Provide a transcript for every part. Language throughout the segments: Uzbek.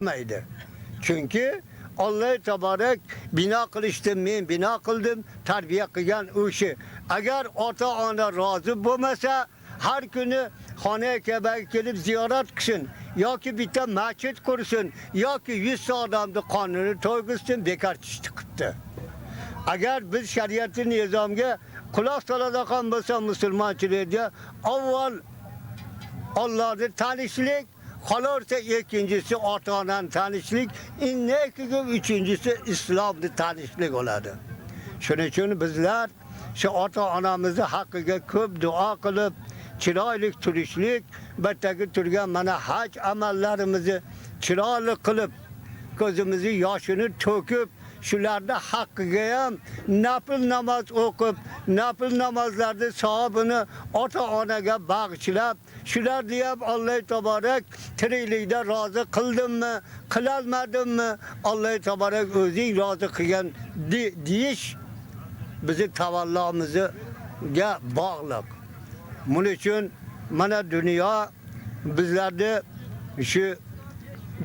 Maydı. Çünkü Allah tebarek bina kılıştı, men bina kıldım, terbiye kılgan o işi. Eğer ota ana razı bulmasa her günü Hane-i Kabe'ye gelip ziyaret kılsın. Ya ki bir de mescid kursun, ya ki 100 adamda kanunu toygussun, bekar çıktı. Eğer biz şeriatın nizamga kulak saladakan olsa Müslümançılığa avval Allah'ın tanışlık, kalırsa ikincisi ata-anan tanışlık, üçüncüsü İslam'da tanışlık oladı. Şunun için bizler şu ata-anamızı hakkıga köp dua kılıp, chiroyli turishlik, bittagi turgan mana hac amallarimizni chiroyli qilib, ko'zimizni yoshini to'kib, shularda haqqiga ham nafl namoz o'qib, nafl namozlarda savobini ota-onaga bag'ishlab, shularni ham Alloh taborak tiriklikda rozi qildimmi, qilolmadimmi, Alloh taborak o'zing rozi qilgan deyish bizni tavallomizga bog'liq. Bunun için mana dünya bizlerdi şu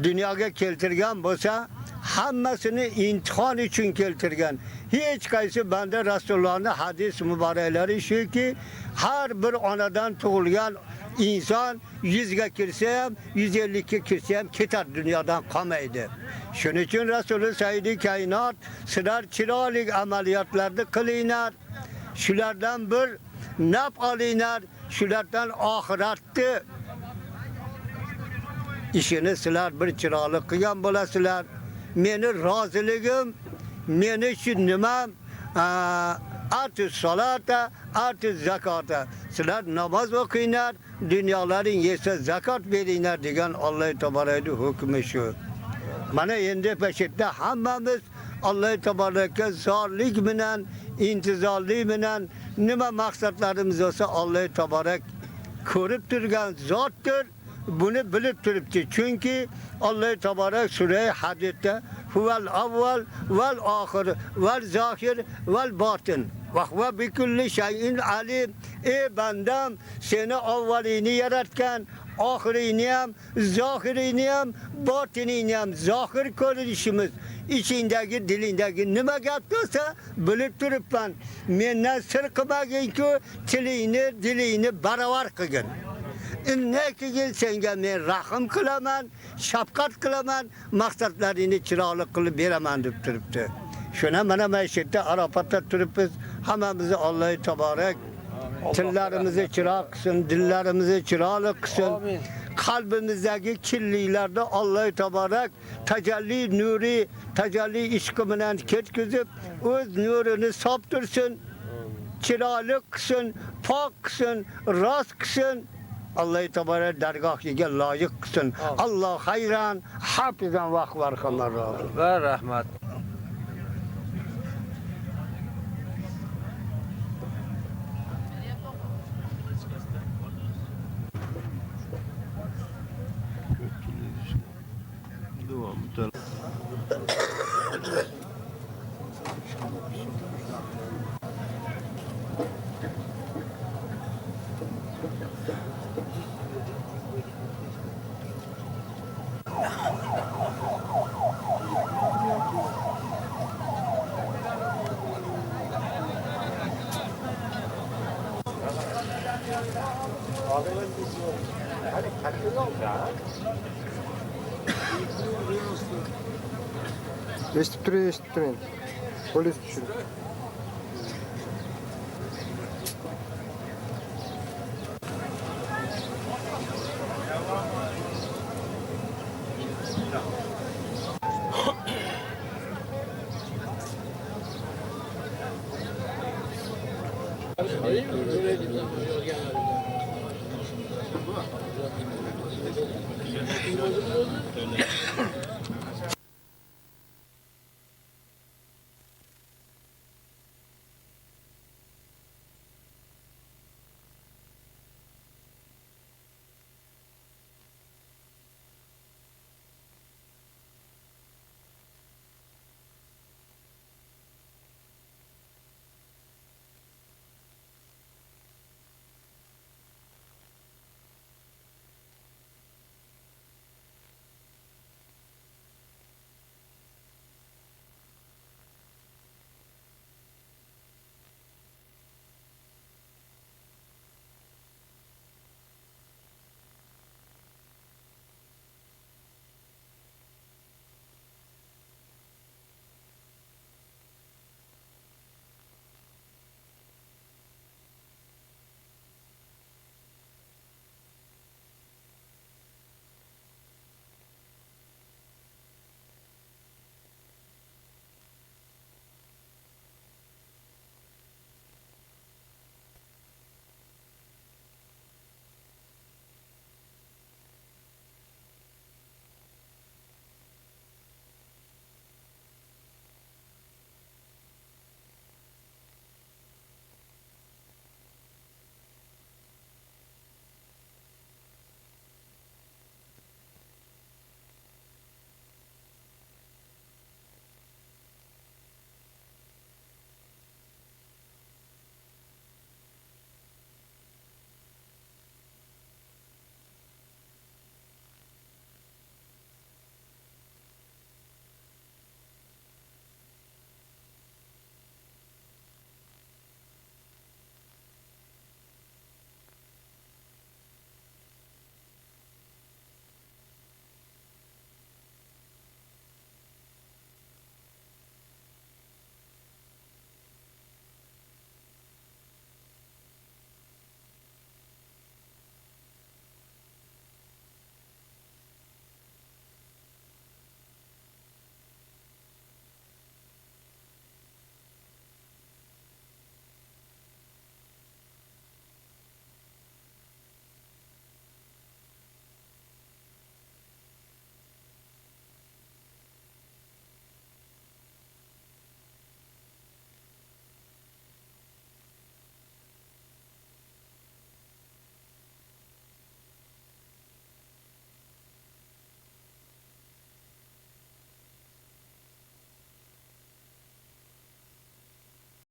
dünyaya keltirgen olsa hammasını imtihan için keltirgen. Hiç kaysı bende Resulullah'ın hadis mübarekleri şu ki her bir anadan doğulgan insan 100'e kirsem, 152 kirsem ketar dünyadan kamaydı. Şunun için Resulü Sayyid-i Kainat sırar çiralık ameliyatlarda kılıynar. Şulardan bir nap alıynar, şulardan ahiretli işini sizler bir çıralık kıyan bulasılar. Meni razılığım, meni şu nimam, artı salata, artı zakata. Sizler namaz okuynar, dünyaların yese zakat veriynar diyen Allah-u Teala'nın hükmü şu. Bana endi peşitte hammamiz Allah-u Teala'ya zorlik bilen, intizarlı bilen nima maqsadlarimiz olsa Allah-u Teala ko'rib turgan zotdir. Bunu bilib turibdi. Çünkü Allah-u Teala Sure-i Hadid'de huvel avval vel ahir vel zahir vel batin ve huve bi kulli şeyin alim. Ey bandam, seni avvalini yaratgan, ahirini ham, zahirini ham, batinini ham zahir ko'rishimiz, içindeki, dilindeki nima gap bo'lsa bilib turibman. Mendan sir qilmagin-ku, tilingni, dilingni baravar qilgin. Ne ki senga men rahim qilaman, shafqat qilaman, maqsadlaringni chiroyli qilib beraman deb turibdi. Shuna mana maishatda Arafatda turibmiz. Hammamizni Alloh taborak tillarimizni chiroq qilsin, dillarimizni chiroyli qilsin. Kalbimizdeki kirliklerde Allah-u Tebarek tecelli nuri, tecelli ishqi bilan ketkizib, o'z nurini soptirsin, chiroyli qilsin, pok qilsin, rost qilsin. Allah-u Tebarek dargohiga loyiq qilsin. Allah hayran, hafizan va akbar ve rahmat. Eshitib turing. Polis tushirdi.